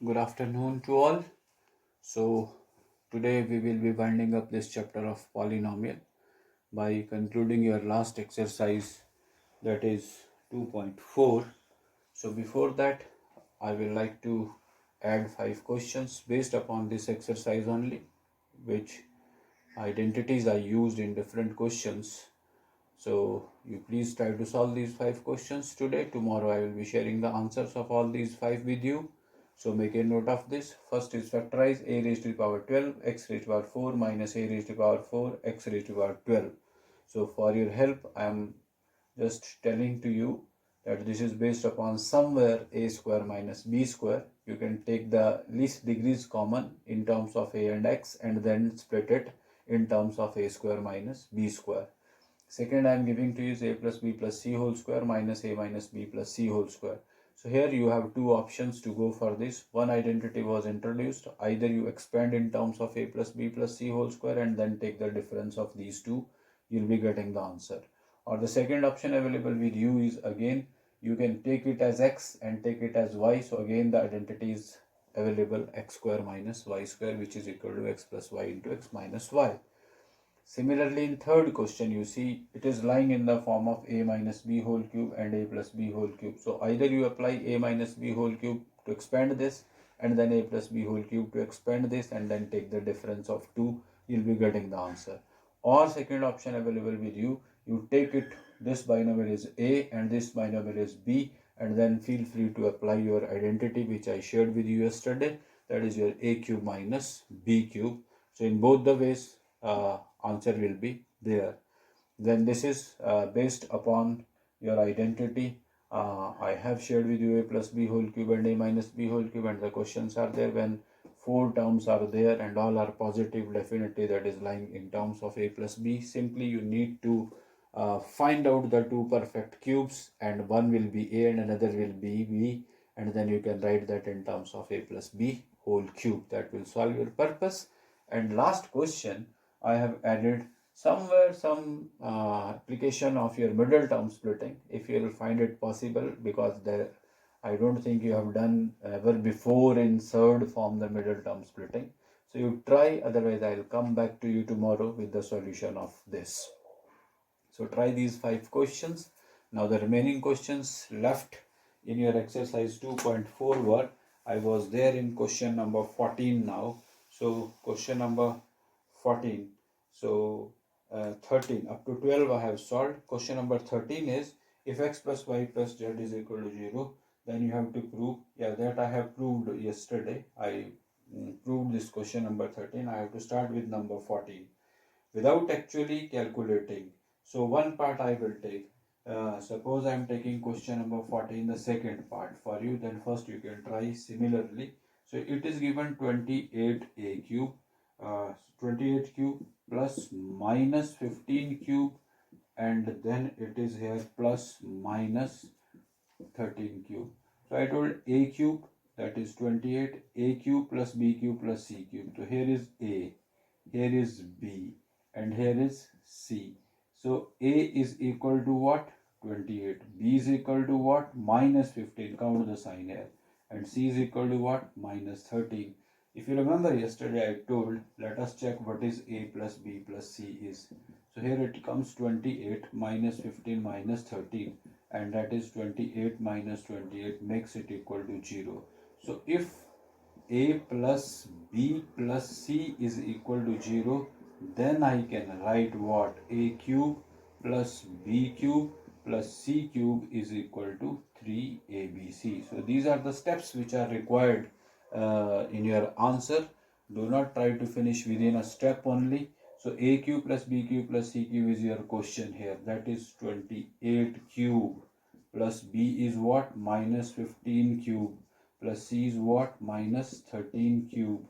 Good afternoon to all. So, today we will be winding up this chapter of polynomial by concluding your last exercise, that is 2.4. So, before that, I will like to add 5 questions based upon this exercise only, which identities are used in different questions. So, you please try to solve these 5 questions today. Tomorrow, I will be sharing the answers of all these 5 with you. So make a note of this. First is factorize a raised to the power 12 x raised to the power 4 minus a raised to the power 4 x raised to the power 12. So for your help, I am just telling to you that this is based upon somewhere a square minus b square. You can take the least degrees common in terms of a and x and then split it in terms of a square minus b square. Second, I am giving to you is a plus b plus c whole square minus a minus b plus c whole square. So here you have two options to go for this. One identity was introduced. Either you expand in terms of a plus b plus c whole square and then take the difference of these two. You'll be getting the answer. Or the second option available with you is, again, you can take it as x and take it as y. So again the identity is available, x square minus y square, which is equal to x plus y into x minus y. Similarly, in third question, you see it is lying in the form of a minus b whole cube and a plus b whole cube. So either you apply a minus b whole cube to expand this and then a plus b whole cube to expand this and then take the difference of two, you'll be getting the answer. Or second option available with you, you take it, this binomial is a and this binomial is b, and then feel free to apply your identity which I shared with you yesterday, that is your a cube minus b cube. So in both the ways, answer will be there. Then this is based upon your identity. I have shared with you a plus b whole cube and a minus b whole cube, and the questions are there when four terms are there and all are positive, definitely that is lying in terms of a plus b. Simply you need to find out the two perfect cubes, and one will be a and another will be b, and then you can write that in terms of a plus b whole cube. That will solve your purpose. And last question, I have added somewhere some application of your middle term splitting, if you will find it possible, because there I don't think you have done ever before in third form the middle term splitting. So you try, otherwise I will come back to you tomorrow with the solution of this. So try these 5 questions. Now the remaining questions left in your exercise 2.4 were, I was there in question number 14 now. So question number 14. So 13 up to 12 I have solved. Question number 13 is, if x plus y plus z is equal to 0, then you have to prove, that I have proved yesterday. I proved this question number 13. I have to start with number 14 without actually calculating. So one part I will take. Suppose I am taking question number 14, the second part for you, then first you can try similarly. So it is given 28a cube, 28 cube plus minus 15 cube, and then it is here plus minus 13 cube. So I told a cube, that is 28, a cube plus b cube plus c cube. So here is a, here is b, and here is c. So a is equal to what? 28. B is equal to what? Minus 15. Count the sign here. And c is equal to what? Minus 13. If you remember yesterday I told, let us check what is a plus b plus c is. So here it comes 28 minus 15 minus 13, and that is 28 minus 28 makes it equal to 0. So if a plus b plus c is equal to 0, then I can write what? A cube plus b cube plus c cube is equal to 3abc. So these are the steps which are required in your answer. Do not try to finish within a step only. So a cube plus b cube plus c cube is your question here. That is 28 cube plus b is what? Minus 15 cube plus c is what? Minus 13 cube.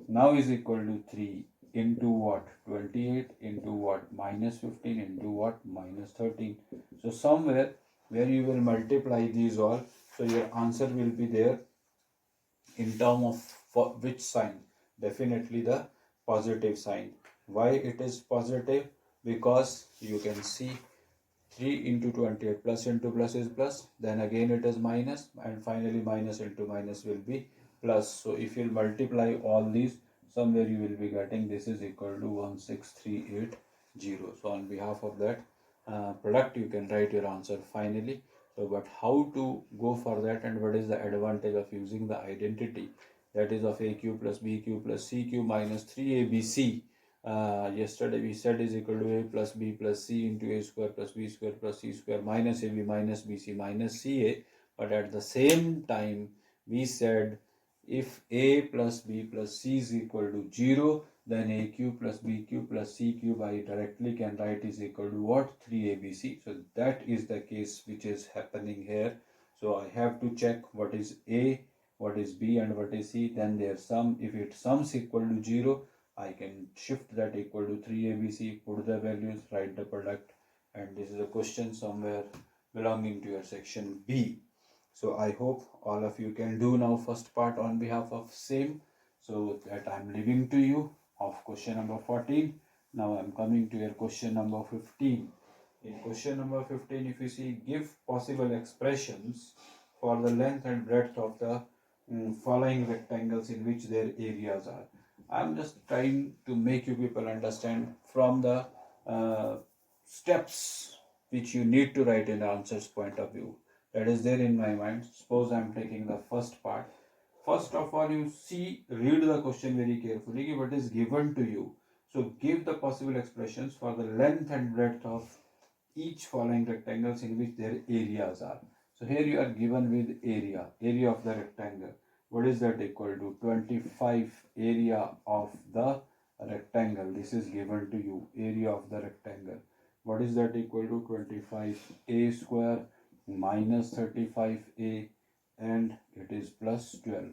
Now is equal to 3 into what? 28 into what? Minus 15 into what? Minus 13. So somewhere where you will multiply these all, so your answer will be there in term of for which sign? Definitely the positive sign. Why it is positive? Because you can see 3 into 28, plus into plus is plus, then again it is minus, and finally minus into minus will be plus. So if you multiply all these, somewhere you will be getting this is equal to 16380. So on behalf of that product, you can write your answer finally. So but how to go for that, and what is the advantage of using the identity that is of AQ plus BQ plus CQ minus 3ABC? Yesterday we said is equal to A plus B plus C into A square plus B square plus C square minus AB minus BC minus CA. But at the same time we said if A plus B plus C is equal to 0, then AQ plus BQ plus CQ I directly can write is equal to what? 3ABC. So that is the case which is happening here. So I have to check what is A, what is B and what is C, then their sum. If it sums equal to 0, I can shift that equal to 3ABC, put the values, write the product, and this is a question somewhere belonging to your section B. So I hope all of you can do now first part on behalf of same. So that I'm leaving to you of question number 14. Now I'm coming to your question number 15. In question number 15, if you see, give possible expressions for the length and breadth of the following rectangles in which their areas are. I'm just trying to make you people understand from the steps which you need to write in the answers point of view. That is there in my mind. Suppose I'm taking the first part. First of all, you see, read the question very carefully. What is given to you? So give the possible expressions for the length and breadth of each following rectangles in which their areas are. So here you are given with area of the rectangle. What is that equal to? 25 area of the rectangle. This is given to you, area of the rectangle. What is that equal to? 25a square minus 35a, and it is plus 12.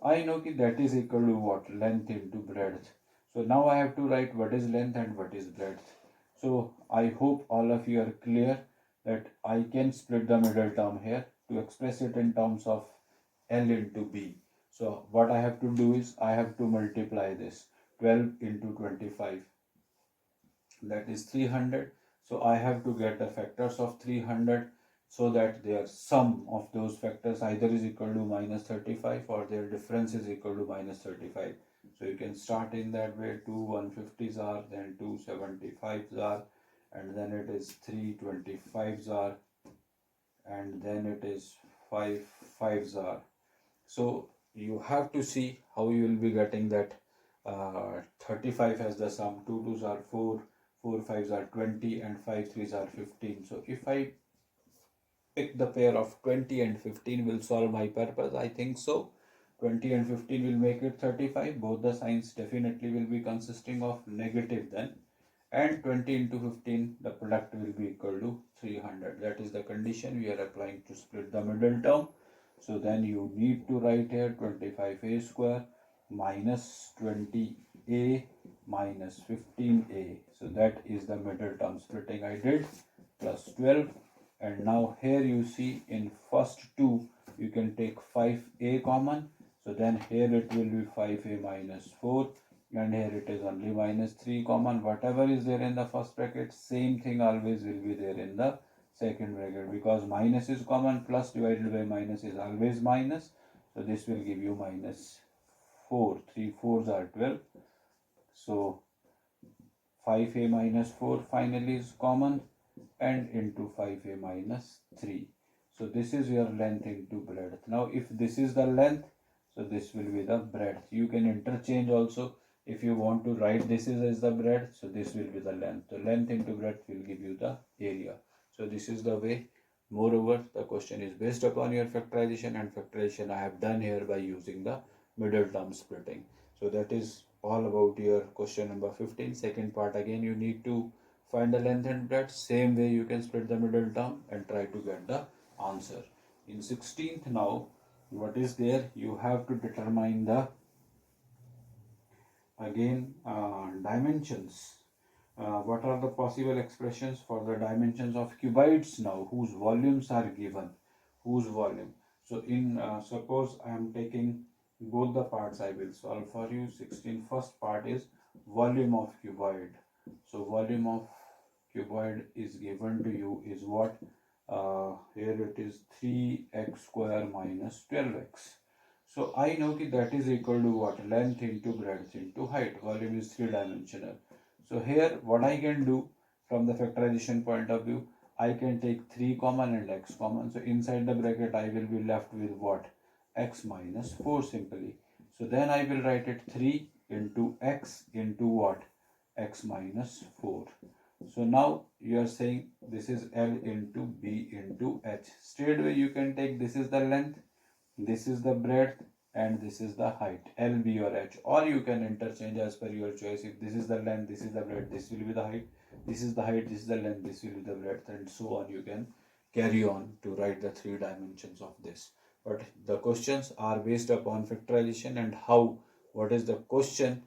I know that is equal to what? Length into breadth. So now I have to write what is length and what is breadth. So I hope all of you are clear that I can split the middle term here to express it in terms of L into B. So what I have to do is I have to multiply this 12 into 25, that is 300. So I have to get the factors of 300 so that their sum of those factors either is equal to minus 35 or their difference is equal to minus 35. So you can start in that way. 2 150s are, then 2 75s are, and then it is 3 25s are, and then it is 5 5s are. So you have to see how you will be getting that 35 as the sum, 2 2s are 4, 4 5s are 20, and 5 3s are 15. So if I pick the pair of 20 and 15 will solve my purpose, I think so. 20 and 15 will make it 35. Both the signs definitely will be consisting of negative then. And 20 into 15, the product will be equal to 300. That is the condition we are applying to split the middle term. So then you need to write here 25a square minus 20a minus 15a. So that is the middle term splitting I did, plus 12. And now here you see in first two you can take 5a common. So then here it will be 5a minus 4, and here it is only minus 3 common. Whatever is there in the first bracket, same thing always will be there in the second bracket, because minus is common, plus divided by minus is always minus. So this will give you minus 4. 3 4s are 12. So 5a minus 4 finally is common, and into 5a minus 3. So this is your length into breadth. Now if this is the length, so this will be the breadth. You can interchange also. If you want to write this is as the breadth, so this will be the length. So length into breadth will give you the area. So this is the way. Moreover, the question is based upon your factorization, and factorization I have done here by using the middle term splitting. So that is all about your question number 15. Second part, again you need to find the length and breadth. Same way you can split the middle term and try to get the answer. In 16th now, what is there? You have to determine the again dimensions. What are the possible expressions for the dimensions of cuboids now, whose volumes are given? Whose volume? So in suppose I am taking both the parts, I will solve for you. 16 first part is volume of cuboid. So volume of cuboid is given to you is what? Here it is 3x square minus 12x. So I know that is equal to what? Length into breadth into height. Volume is three-dimensional. So here what I can do from the factorization point of view, I can take 3 common and x common. So inside the bracket I will be left with what? X minus 4 simply. So then I will write it 3 into x into what? X minus 4. So now you are saying this is L into B into H. Straight away you can take this is the length, this is the breadth, and this is the height, L, B or H, or you can interchange as per your choice. If this is the length, this is the breadth, this will be the height, this is the height, this is the length, this will be the breadth, and so on. You can carry on to write the 3 dimensions of this. But the questions are based upon factorization and how, what is the question,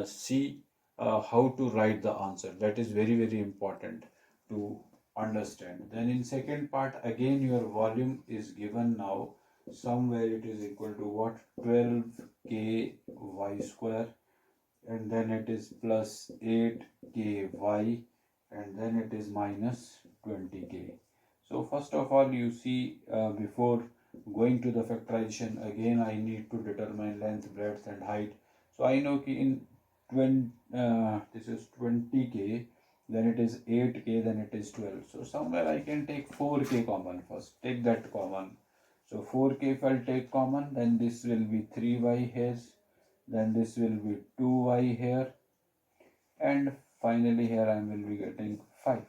see how to write the answer. That is very, very important to understand. Then in second part, again your volume is given now. Somewhere it is equal to what? 12k y square, and then it is plus 8k y, and then it is minus 20k. So first of all, you see, before going to the factorization, again I need to determine length, breadth and height. So I know in 20, this is 20k, then it is 8k, then it is 12. So somewhere I can take 4k common first. Take that common. So 4k if I'll take common, then this will be 3y here, then this will be 2y here, and finally here I will be getting 5.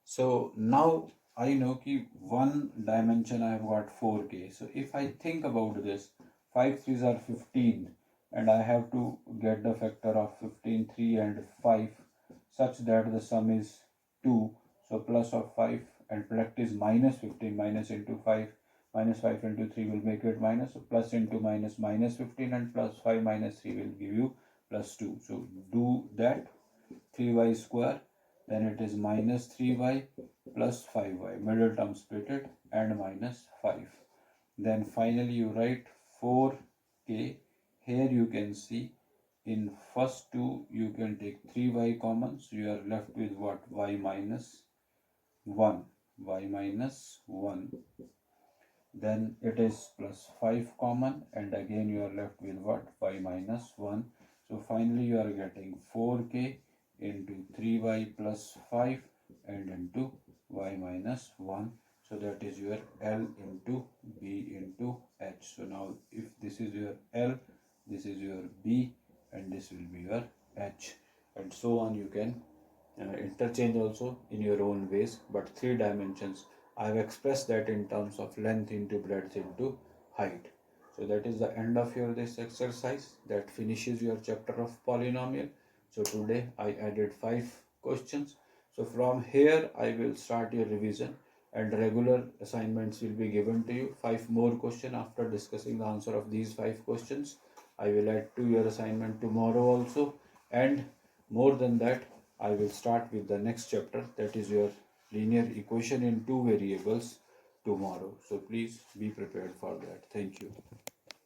So now I know कि one dimension I have got 4k. So if I think about this, 5 3s are 15, and I have to get the factor of 15, 3 and 5 such that the sum is 2. So plus of 5 and product is minus 15, minus into 5, minus 5 into 3 will make it minus. So plus into minus, minus 15, and plus 5 minus 3 will give you plus 2. So do that. 3y square, then it is minus 3y plus 5y, middle term split it, and minus 5. Then finally you write 4k. Here you can see in first two you can take 3y common, so you are left with what? Y minus 1, y minus 1. Then it is plus 5 common, and again you are left with what? Y minus 1. So finally you are getting 4k into 3y plus 5 and into y minus 1. So that is your L into B into H. So now if this is your L, this is your B, and this will be your H, and so on. You can interchange also in your own ways, but 3 dimensions I have expressed that in terms of length into breadth into height. So that is the end of your this exercise. That finishes your chapter of polynomial. So today I added 5 questions. So from here I will start your revision, and regular assignments will be given to you. 5 more questions after discussing the answer of these 5 questions. I will add to your assignment tomorrow also, and more than that I will start with the next chapter, that is your linear equation in 2 variables tomorrow. So please be prepared for that. Thank you.